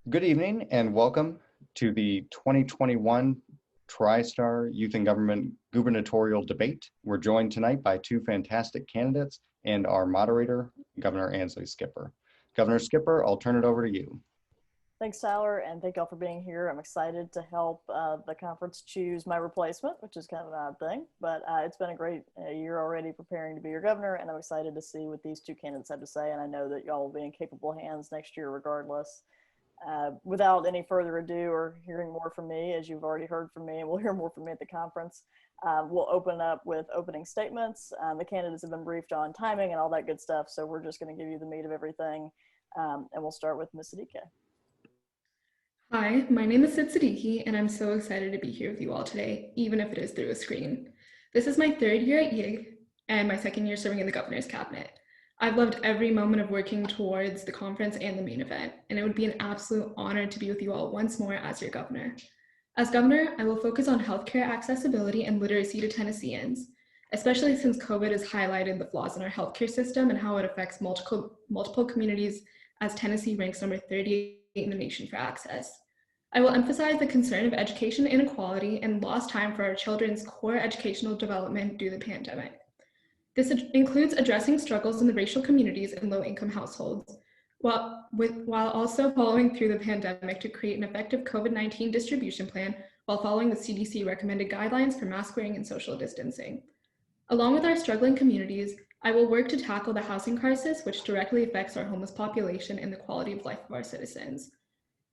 Good evening and welcome to the 2021 Tristar Youth and Government Gubernatorial Debate. We're joined tonight by two fantastic candidates and our moderator, Governor Ansley Skipper. Governor Skipper, I'll turn it over to you. Thanks, Tyler, and thank y'all for being here. I'm excited to help the conference choose my replacement, which is kind of an odd thing, but it's been a great year already preparing to be your governor, and I'm excited to see what these two candidates have to say, and I know that y'all will be in capable hands next year regardless. Without any further ado or hearing more from me, as you've already heard from me, and we'll hear more from me at the conference, we'll open up with opening statements. The candidates have been briefed on timing and all that good stuff, so we're just going to give you the meat of everything, and we'll start with Ms. Siddiqui. Hi, my name is Siddiqui, and I'm so excited to be here with you all today, even if it is through a screen. This is my third year at YIG and my second year serving in the governor's cabinet. I've loved every moment of working towards the conference and the main event, and it would be an absolute honor to be with you all once more as your governor. As governor, I will focus on healthcare accessibility and literacy to Tennesseans, especially since COVID has highlighted the flaws in our healthcare system and how it affects multiple communities, as Tennessee ranks number 38 in the nation for access. I will emphasize the concern of education inequality and lost time for our children's core educational development due to the pandemic. This includes addressing struggles in the racial communities and low-income households, while also following through the pandemic to create an effective COVID-19 distribution plan while following the CDC recommended guidelines for mask wearing and social distancing. Along with our struggling communities, I will work to tackle the housing crisis, which directly affects our homeless population and the quality of life of our citizens.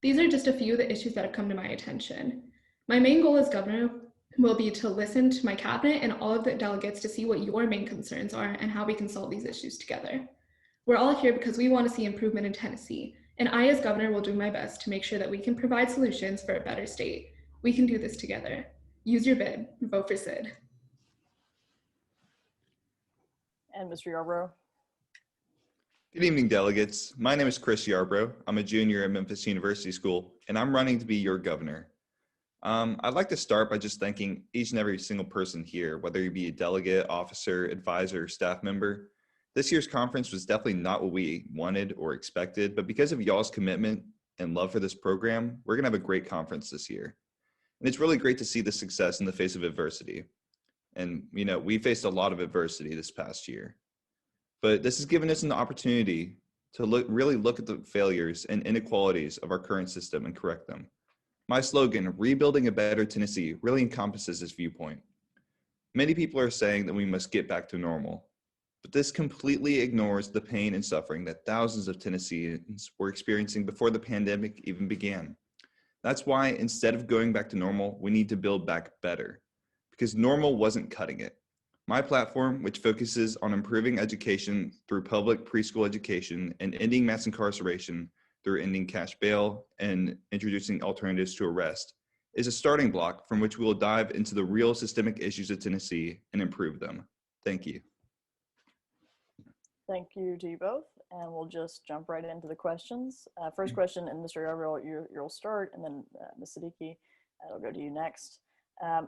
These are just a few of the issues that have come to my attention. My main goal as governor will be to listen to my cabinet and all of the delegates to see what your main concerns are and how we can solve these issues together. We're all here because we want to see improvement in Tennessee, and I as governor will do my best to make sure that we can provide solutions for a better state. We can do this together. Use your bid, vote for Sid. And Mr. Yarbro. Good evening, delegates. My name is Chris Yarbro. I'm a junior at Memphis University School, and I'm running to be your governor. I'd like to start by just thanking each and every single person here, whether you be a delegate, officer, advisor, or staff member. This year's conference was definitely not what we wanted or expected, but because of y'all's commitment and love for this program, we're gonna have a great conference this year. And it's really great to see the success in the face of adversity. And we faced a lot of adversity this past year. But this has given us an opportunity to really look at the failures and inequalities of our current system and correct them. My slogan, rebuilding a better Tennessee, really encompasses this viewpoint. Many people are saying that we must get back to normal, but this completely ignores the pain and suffering that thousands of Tennesseans were experiencing before the pandemic even began. That's why instead of going back to normal, we need to build back better, because normal wasn't cutting it. My platform, which focuses on improving education through public preschool education and ending mass incarceration through ending cash bail and introducing alternatives to arrest, is a starting block from which we will dive into the real systemic issues of Tennessee and improve them. Thank you. Thank you to you both, and we'll just jump right into the questions. First question, and Mr. Yarbrough, you'll start, and then Ms. Siddiqui, I'll go to you next.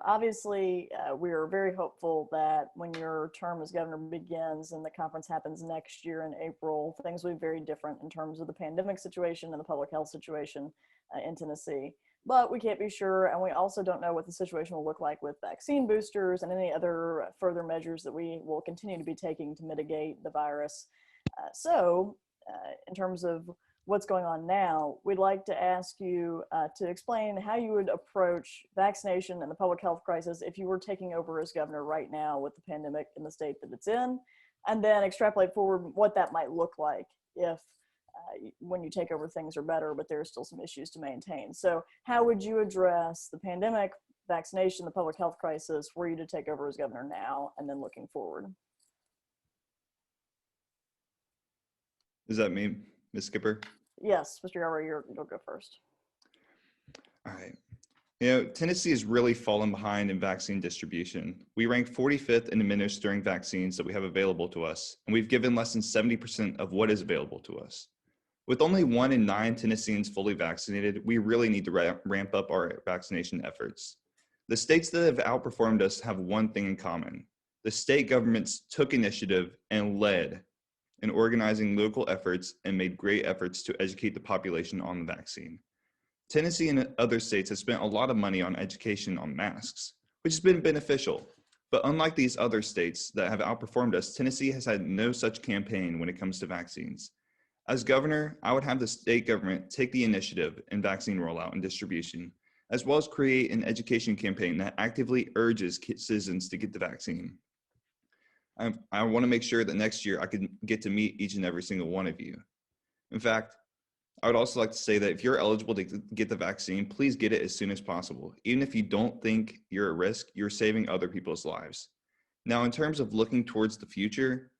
Obviously, we are very hopeful that when your term as governor begins and the conference happens next year in April, things will be very different in terms of the pandemic situation and the public health situation in Tennessee. But we can't be sure, and we also don't know what the situation will look like with vaccine boosters and any other further measures that we will continue to be taking to mitigate the virus. So in terms of what's going on now, we'd like to ask you to explain how you would approach vaccination and the public health crisis if you were taking over as governor right now with the pandemic in the state that it's in, and then extrapolate forward what that might look like if when you take over things are better, but there are still some issues to maintain. So how would you address the pandemic, vaccination, the public health crisis, were you to take over as governor now, and then looking forward? Does that mean Ms. Skipper? Yes, Mr. Yarbrough, you'll go first. All right. Tennessee has really fallen behind in vaccine distribution. We rank 45th in administering vaccines that we have available to us, and we've given less than 70% of what is available to us. With only 1 in 9 Tennesseans fully vaccinated, we really need to ramp up our vaccination efforts. The states that have outperformed us have one thing in common. The state governments took initiative and led in organizing local efforts and made great efforts to educate the population on the vaccine. Tennessee and other states have spent a lot of money on education on masks, which has been beneficial. But unlike these other states that have outperformed us, Tennessee has had no such campaign when it comes to vaccines. As governor, I would have the state government take the initiative in vaccine rollout and distribution, as well as create an education campaign that actively urges citizens to get the vaccine. I want to make sure that next year I can get to meet each and every single one of you. In fact, I would also like to say that if you're eligible to get the vaccine, please get it as soon as possible. Even if you don't think you're at risk, you're saving other people's lives. Now, in terms of looking towards the future,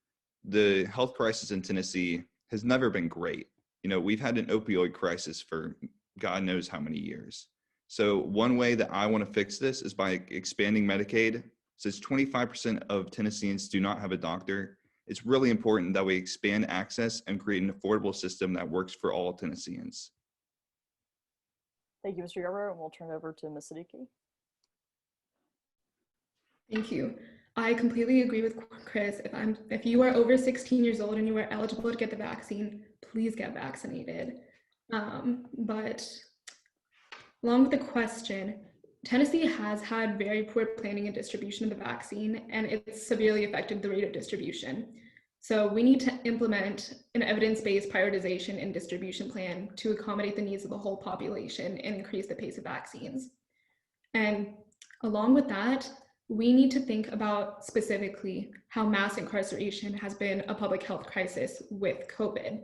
the health crisis in Tennessee has never been great. You know, we've had an opioid crisis for God knows how many years. So one way that I want to fix this is by expanding Medicaid. Since 25% of Tennesseans do not have a doctor, it's really important that we expand access and create an affordable system that works for all Tennesseans. Thank you, Mr. Yarbro, and we'll turn it over to Ms. Siddiqui. Thank you. I completely agree with Chris. If you are over 16 years old and you are eligible to get the vaccine, please get vaccinated. But along with the question, Tennessee has had very poor planning and distribution of the vaccine, and it's severely affected the rate of distribution. So we need to implement an evidence-based prioritization and distribution plan to accommodate the needs of the whole population and increase the pace of vaccines. And along with that, we need to think about specifically how mass incarceration has been a public health crisis with COVID.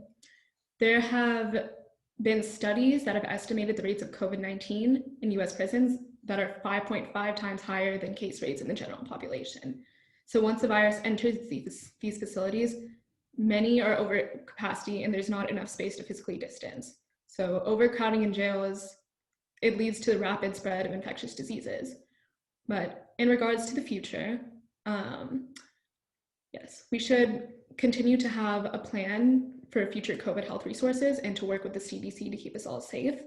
There have been studies that have estimated the rates of COVID-19 in US prisons that are 5.5 times higher than case rates in the general population. So once the virus enters these facilities, many are over capacity and there's not enough space to physically distance. So overcrowding in jails, it leads to the rapid spread of infectious diseases. But in regards to the future, yes, we should continue to have a plan for future COVID health resources and to work with the CDC to keep us all safe.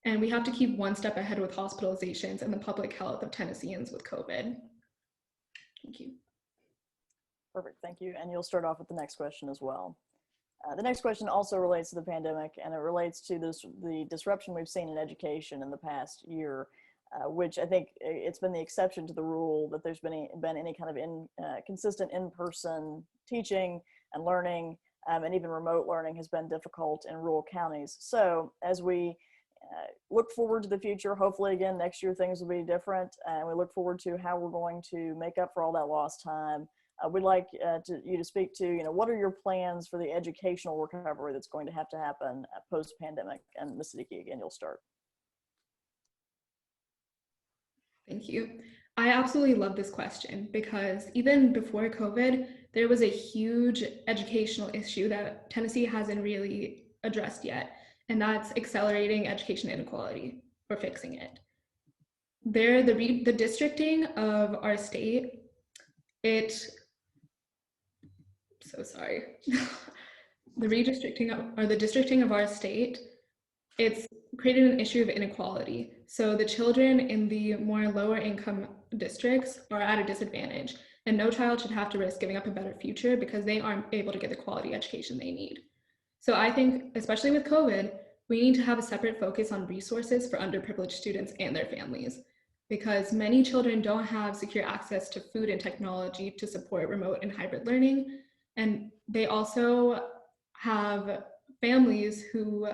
And we have to keep one step ahead with hospitalizations and the public health of Tennesseans with COVID. Thank you. Perfect, thank you. And you'll start off with the next question as well. The next question also relates to the pandemic, and it relates to the disruption we've seen in education in the past year, which I think it's been the exception to the rule that there's been any kind of consistent in-person teaching and learning, and even remote learning has been difficult in rural counties. So as we look forward to the future, hopefully again next year things will be different, and we look forward to how we're going to make up for all that lost time. We'd like you to speak to, what are your plans for the educational recovery that's going to happen post-pandemic? And Ms. Siddiqui, again, you'll start. Thank you. I absolutely love this question because even before COVID, there was a huge educational issue that Tennessee hasn't really addressed yet, and that's accelerating education inequality or fixing it. The districting of our state, the districting of our state, it's created an issue of inequality. So the children in the more lower income districts are at a disadvantage, and no child should have to risk giving up a better future because they aren't able to get the quality education they need. So I think, especially with COVID, we need to have a separate focus on resources for underprivileged students and their families, because many children don't have secure access to food and technology to support remote and hybrid learning. And they also have families who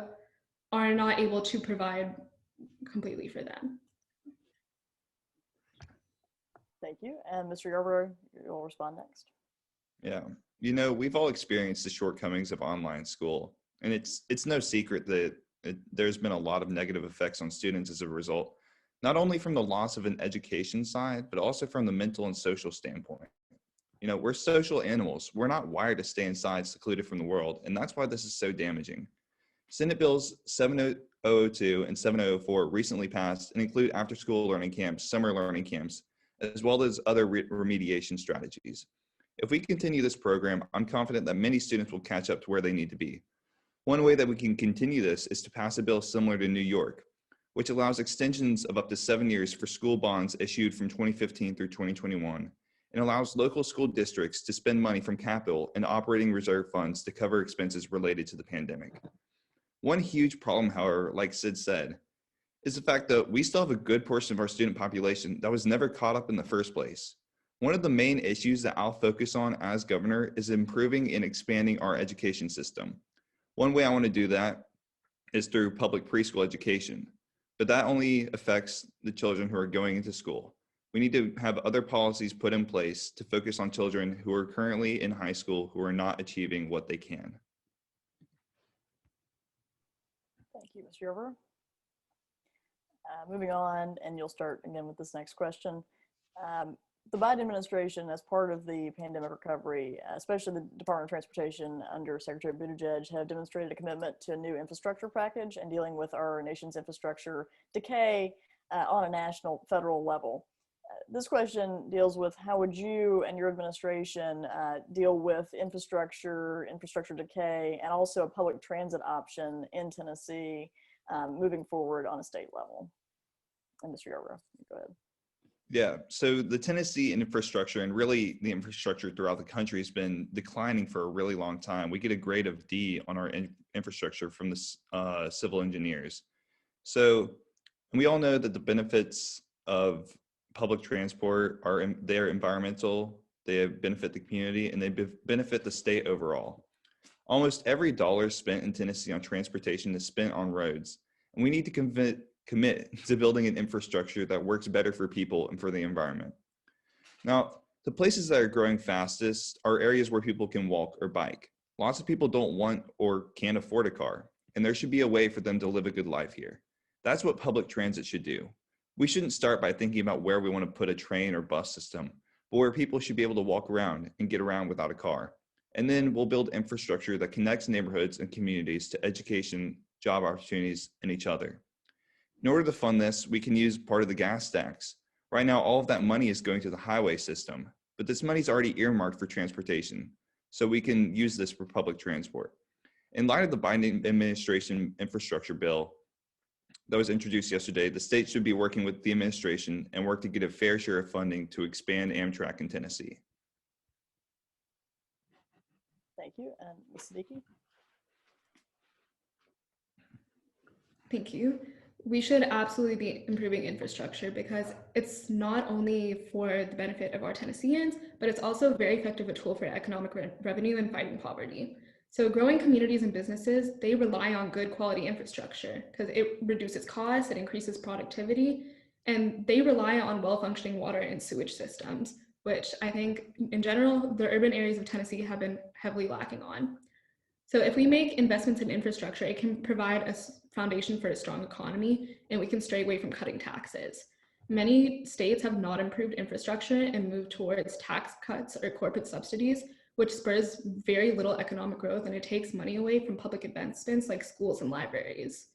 are not able to provide completely for them. Thank you. And Mr. Yarbro, you'll respond next. Yeah, we've all experienced the shortcomings of online school, and it's no secret that there's been a lot of negative effects on students as a result, not only from the loss of an education side, but also from the mental and social standpoint. We're social animals. We're not wired to stay inside secluded from the world, and that's why this is so damaging. Senate Bills 7002 and 7004 recently passed and include after-school learning camps, summer learning camps, as well as other remediation strategies. If we continue this program, I'm confident that many students will catch up to where they need to be. One way that we can continue this is to pass a bill similar to New York, which allows extensions of up to 7 years for school bonds issued from 2015 through 2021, and allows local school districts to spend money from capital and operating reserve funds to cover expenses related to the pandemic. One huge problem, however, like Sid said, is the fact that we still have a good portion of our student population that was never caught up in the first place. One of the main issues that I'll focus on as governor is improving and expanding our education system. One way I want to do that is through public preschool education, but that only affects the children who are going into school. We need to have other policies put in place to focus on children who are currently in high school who are not achieving what they can. Thank you, Mr. Yarbro. Moving on, and you'll start again with this next question. The Biden administration, as part of the pandemic recovery, especially the Department of Transportation under Secretary Buttigieg, have demonstrated a commitment to a new infrastructure package and dealing with our nation's infrastructure decay on a national, federal level. This question deals with how would you and your administration deal with infrastructure decay, and also a public transit option in Tennessee moving forward on a state level? And Mr. Yarbro, go ahead. Yeah, so the Tennessee infrastructure, and really the infrastructure throughout the country, has been declining for a really long time. We get a grade of D on our infrastructure from the civil engineers. So we all know that the benefits of public transport they're environmental, they benefit the community, and they benefit the state overall. Almost every dollar spent in Tennessee on transportation is spent on roads, and we need to commit to building an infrastructure that works better for people and for the environment. Now, the places that are growing fastest are areas where people can walk or bike. Lots of people don't want or can't afford a car, and there should be a way for them to live a good life here. That's what public transit should do. We shouldn't start by thinking about where we want to put a train or bus system, but where people should be able to walk around and get around without a car. And then we'll build infrastructure that connects neighborhoods and communities to education, job opportunities, and each other. In order to fund this, we can use part of the gas tax. Right now, all of that money is going to the highway system, but this money is already earmarked for transportation, so we can use this for public transport. In light of the Biden administration infrastructure bill that was introduced yesterday, the state should be working with the administration and work to get a fair share of funding to expand Amtrak in Tennessee. Thank you, and Ms. Siddiqui. Thank you. We should absolutely be improving infrastructure because it's not only for the benefit of our Tennesseans, but it's also a very effective a tool for economic revenue and fighting poverty. So growing communities and businesses, they rely on good quality infrastructure because it reduces costs, it increases productivity, and they rely on well-functioning water and sewage systems, which I think in general, the urban areas of Tennessee have been heavily lacking on. So if we make investments in infrastructure, it can provide a foundation for a strong economy, and we can stray away from cutting taxes. Many states have not improved infrastructure and moved towards tax cuts or corporate subsidies, which spurs very little economic growth, and it takes money away from public investments like schools and libraries.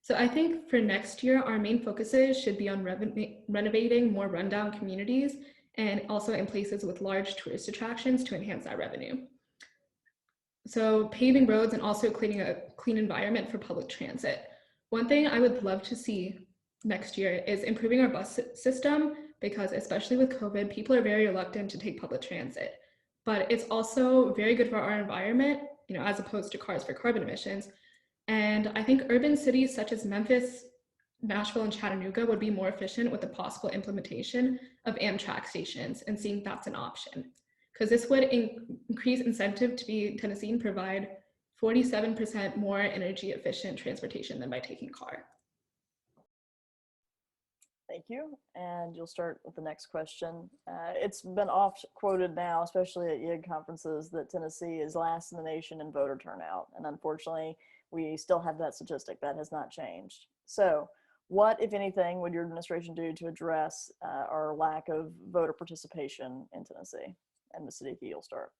So I think for next year, our main focuses should be on renovating more rundown communities and also in places with large tourist attractions to enhance that revenue. So paving roads and also creating a clean environment for public transit. One thing I would love to see next year is improving our bus system, because especially with COVID, people are very reluctant to take public transit. But it's also very good for our environment, as opposed to cars for carbon emissions. And I think urban cities such as Memphis, Nashville, and Chattanooga would be more efficient with the possible implementation of Amtrak stations, and seeing that's an option. Because this would increase incentive to be Tennessee and provide 47% more energy efficient transportation than by taking a car. Thank you, and you'll start with the next question. It's been oft quoted now, especially at YIG conferences, that Tennessee is last in the nation in voter turnout, and unfortunately, we still have that statistic. That has not changed. So what, if anything, would your administration do to address our lack of voter participation in Tennessee? And Ms. Siddiqui, you'll start.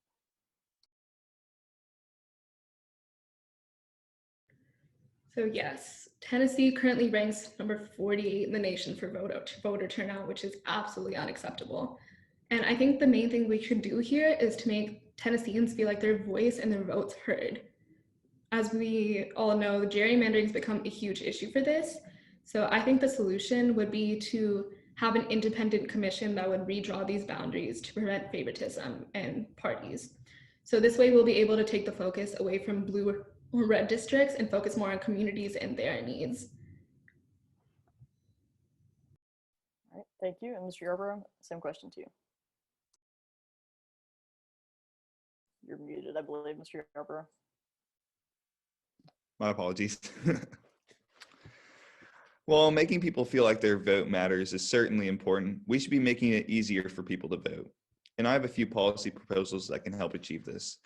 So yes, Tennessee currently ranks number 48 in the nation for voter turnout, which is absolutely unacceptable. And I think the main thing we should do here is to make Tennesseans feel like their voice and their votes heard. As we all know, gerrymandering has become a huge issue for this. So I think the solution would be to have an independent commission that would redraw these boundaries to prevent favoritism and parties. So this way we'll be able to take the focus away from blue or red districts and focus more on communities and their needs. Thank you. And Mr. Yarbro, same question to you. You're muted, I believe, Mr. Yarbro. My apologies. While making people feel like their vote matters is certainly important, we should be making it easier for people to vote. And I have a few policy proposals that can help achieve this.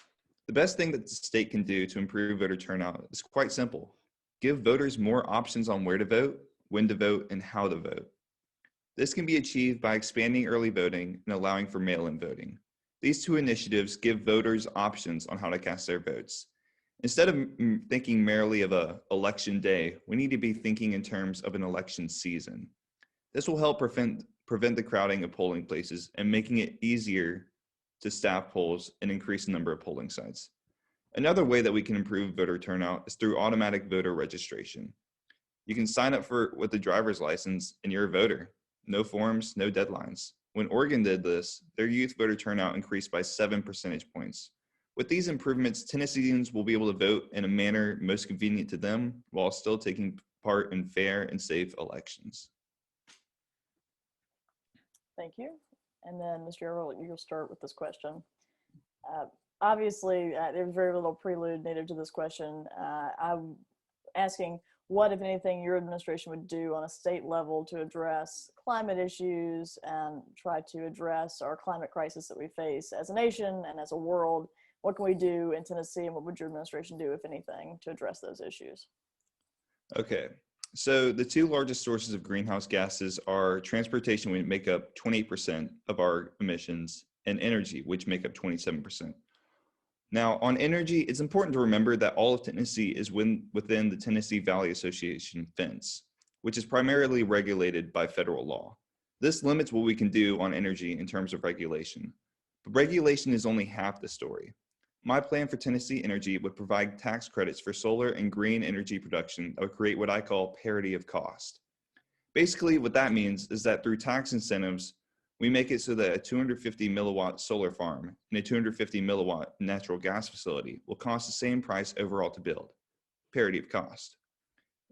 The best thing that the state can do to improve voter turnout is quite simple. Give voters more options on where to vote, when to vote, and how to vote. This can be achieved by expanding early voting and allowing for mail-in voting. These two initiatives give voters options on how to cast their votes. Instead of thinking merely of an election day, we need to be thinking in terms of an election season. This will help prevent the crowding of polling places and making it easier to staff polls and increase the number of polling sites. Another way that we can improve voter turnout is through automatic voter registration. You can sign up with a driver's license and you're a voter. No forms, no deadlines. When Oregon did this, their youth voter turnout increased by 7 percentage points. With these improvements, Tennesseans will be able to vote in a manner most convenient to them while still taking part in fair and safe elections. Thank you. And then, Mr. Yarbrough, you'll start with this question. Obviously, there's very little prelude needed to this question. I'm asking what, if anything, your administration would do on a state level to address climate issues and try to address our climate crisis that we face as a nation and as a world. What can we do in Tennessee, and what would your administration do, if anything, to address those issues? Okay, so the two largest sources of greenhouse gases are transportation, which make up 28% of our emissions, and energy, which make up 27%. Now, on energy, it's important to remember that all of Tennessee is within the Tennessee Valley Association fence, which is primarily regulated by federal law. This limits what we can do on energy in terms of regulation. But regulation is only half the story. My plan for Tennessee Energy would provide tax credits for solar and green energy production that would create what I call parity of cost. Basically, what that means is that through tax incentives, we make it so that a 250 milliwatt solar farm and a 250 milliwatt natural gas facility will cost the same price overall to build, parity of cost.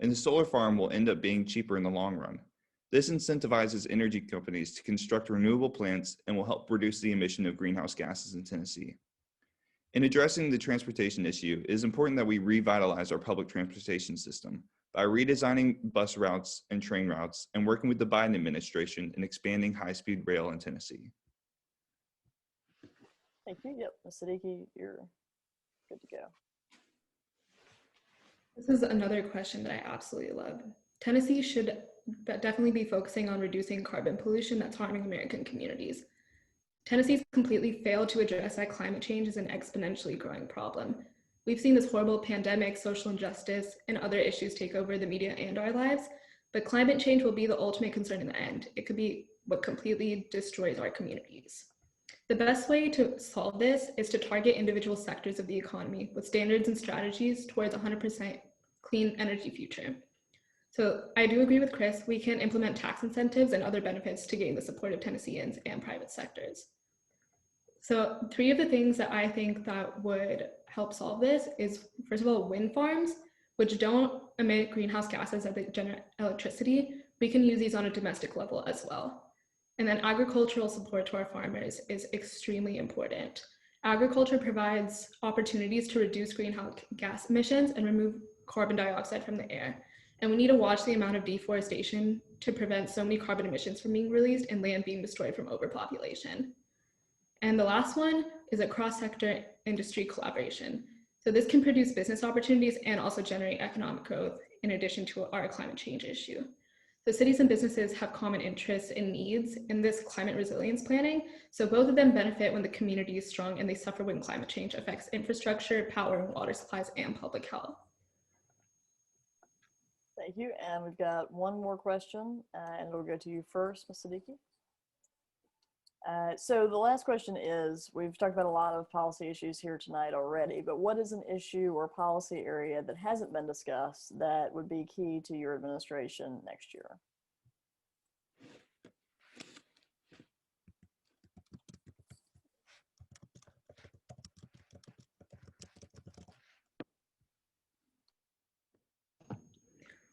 And the solar farm will end up being cheaper in the long run. This incentivizes energy companies to construct renewable plants and will help reduce the emission of greenhouse gases in Tennessee. In addressing the transportation issue, it is important that we revitalize our public transportation system by redesigning bus routes and train routes and working with the Biden administration in expanding high-speed rail in Tennessee. Thank you. Yep, Ms. Siddiqui, you're good to go. This is another question that I absolutely love. Tennessee should definitely be focusing on reducing carbon pollution that's harming American communities. Tennessee's completely failed to address that climate change is an exponentially growing problem. We've seen this horrible pandemic, social injustice, and other issues take over the media and our lives, but climate change will be the ultimate concern in the end. It could be what completely destroys our communities. The best way to solve this is to target individual sectors of the economy with standards and strategies towards 100% clean energy future. So I do agree with Chris, we can implement tax incentives and other benefits to gain the support of Tennesseans and private sectors. So 3 of the things that I think that would help solve this is, first of all, wind farms, which don't emit greenhouse gases as they generate electricity. We can use these on a domestic level as well. And then agricultural support to our farmers is extremely important. Agriculture provides opportunities to reduce greenhouse gas emissions and remove carbon dioxide from the air. And we need to watch the amount of deforestation to prevent so many carbon emissions from being released and land being destroyed from overpopulation. And the last one is a cross-sector industry collaboration. So this can produce business opportunities and also generate economic growth in addition to our climate change issue. So cities and businesses have common interests and needs in this climate resilience planning. So both of them benefit when the community is strong, and they suffer when climate change affects infrastructure, power and water supplies, and public health. Thank you. And we've got one more question, and it'll go to you first, Ms. Siddiqui. So the last question is, we've talked about a lot of policy issues here tonight already, but what is an issue or policy area that hasn't been discussed that would be key to your administration next year?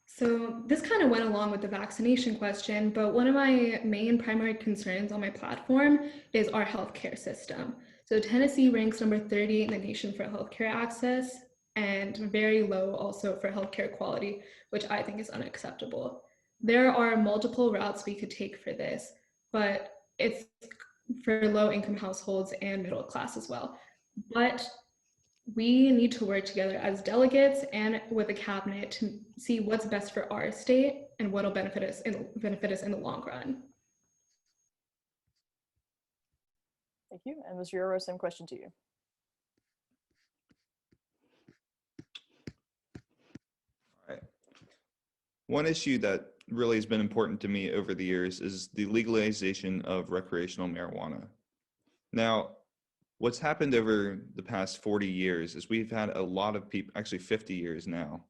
So this kind of went along with the vaccination question, but one of my main primary concerns on my platform is our healthcare system. So Tennessee ranks number 30 in the nation for healthcare access and very low also for healthcare quality, which I think is unacceptable. There are multiple routes we could take for this, but it's for low income households and middle class as well. But we need to work together as delegates and with the cabinet to see what's best for our state and what'll benefit us in the long run. Thank you. And Mr. Yarbro, same question to you. All right. One issue that really has been important to me over the years is the legalization of recreational marijuana. Now, what's happened over the past 40 years is we've had a lot of people, actually 50 years now,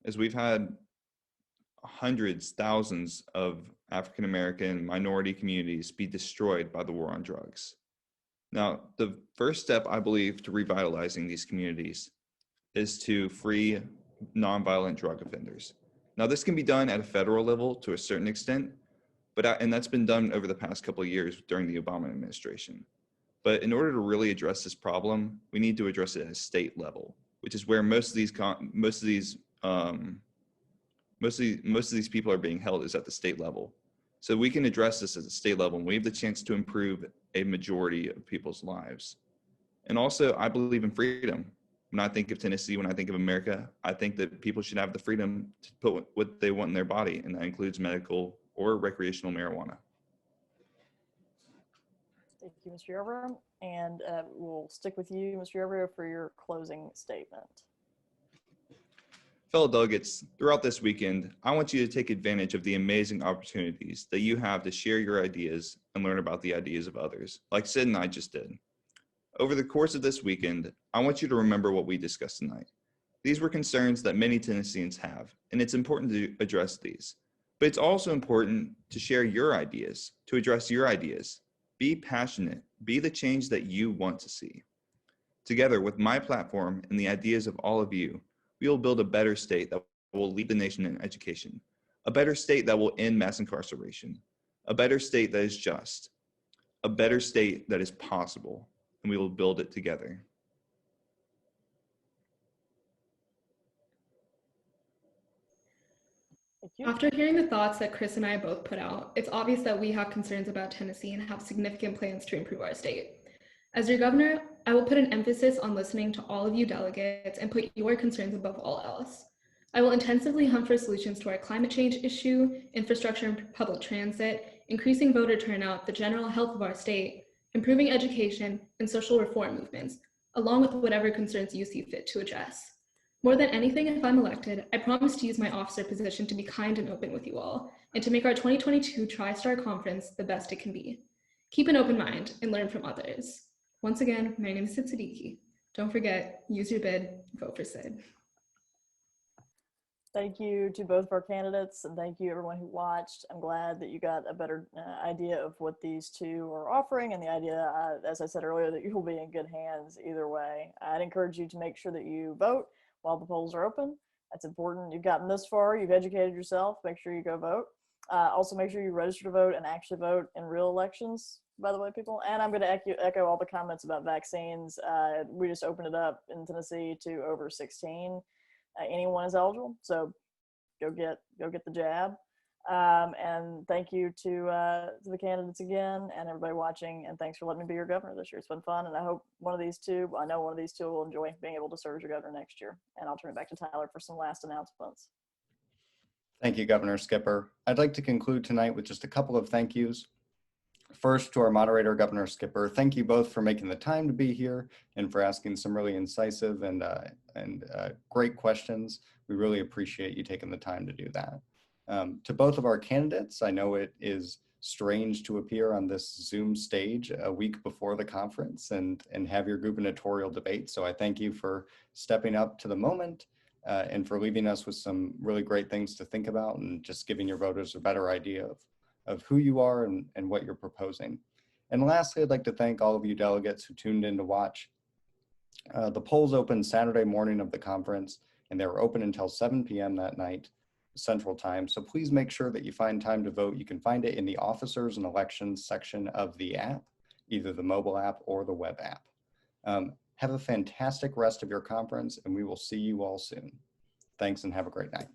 is we've had hundreds, thousands of African American minority communities be destroyed by the war on drugs. Now, the first step, I believe, to revitalizing these communities is to free nonviolent drug offenders. Now, this can be done at a federal level to a certain extent, and that's been done over the past couple of years during the Obama administration. But in order to really address this problem, we need to address it at a state level, which is where most of these people are being held is at the state level. So we can address this at the state level, and we have the chance to improve a majority of people's lives. And also, I believe in freedom. When I think of Tennessee, when I think of America, I think that people should have the freedom to put what they want in their body, and that includes medical or recreational marijuana. Thank you, Mr. Yarbro. And we'll stick with you, Mr. Yarbro, for your closing statement. Fellow delegates, throughout this weekend, I want you to take advantage of the amazing opportunities that you have to share your ideas and learn about the ideas of others, like Sid and I just did. Over the course of this weekend, I want you to remember what we discussed tonight. These were concerns that many Tennesseans have, and it's important to address these. But it's also important to share your ideas, to address your ideas. Be passionate, be the change that you want to see. Together with my platform and the ideas of all of you, we will build a better state that will lead the nation in education, a better state that will end mass incarceration, a better state that is just, a better state that is possible, and we will build it together. Thank you. After hearing the thoughts that Chris and I both put out, it's obvious that we have concerns about Tennessee and have significant plans to improve our state. As your governor, I will put an emphasis on listening to all of you delegates and put your concerns above all else. I will intensively hunt for solutions to our climate change issue, infrastructure and public transit, increasing voter turnout, the general health of our state, improving education, and social reform movements, along with whatever concerns you see fit to address. More than anything, if I'm elected, I promise to use my officer position to be kind and open with you all, and to make our 2022 Tristar Conference the best it can be. Keep an open mind and learn from others. Once again, my name is Siddiqui. Don't forget, use your bid, vote for Sid. Thank you to both of our candidates, and thank you everyone who watched. I'm glad that you got a better idea of what these two are offering, and the idea, as I said earlier, that you will be in good hands either way. I'd encourage you to make sure that you vote while the polls are open. That's important. You've gotten this far, you've educated yourself, make sure you go vote. Also make sure you register to vote and actually vote in real elections, by the way, people. And I'm going to echo all the comments about vaccines. We just opened it up in Tennessee to over 16. Anyone is eligible, so go get the jab. And thank you to the candidates again and everybody watching, and thanks for letting me be your governor this year. It's been fun, and I hope I know one of these two will enjoy being able to serve as your governor next year. And I'll turn it back to Tyler for some last announcements. Thank you, Governor Skipper. I'd like to conclude tonight with just a couple of thank yous. First, to our moderator, Governor Skipper, thank you both for making the time to be here and for asking some really incisive and great questions. We really appreciate you taking the time to do that. To both of our candidates, I know it is strange to appear on this Zoom stage a week before the conference and have your gubernatorial debate. So I thank you for stepping up to the moment and for leaving us with some really great things to think about and just giving your voters a better idea of who you are and what you're proposing. And lastly, I'd like to thank all of you delegates who tuned in to watch. The polls opened Saturday morning of the conference, and they were open until 7 p.m. that night. Central Time. So please make sure that you find time to vote. You can find it in the officers and elections section of the app, either the mobile app or the web app. Have a fantastic rest of your conference, and we will see you all soon. Thanks and have a great night.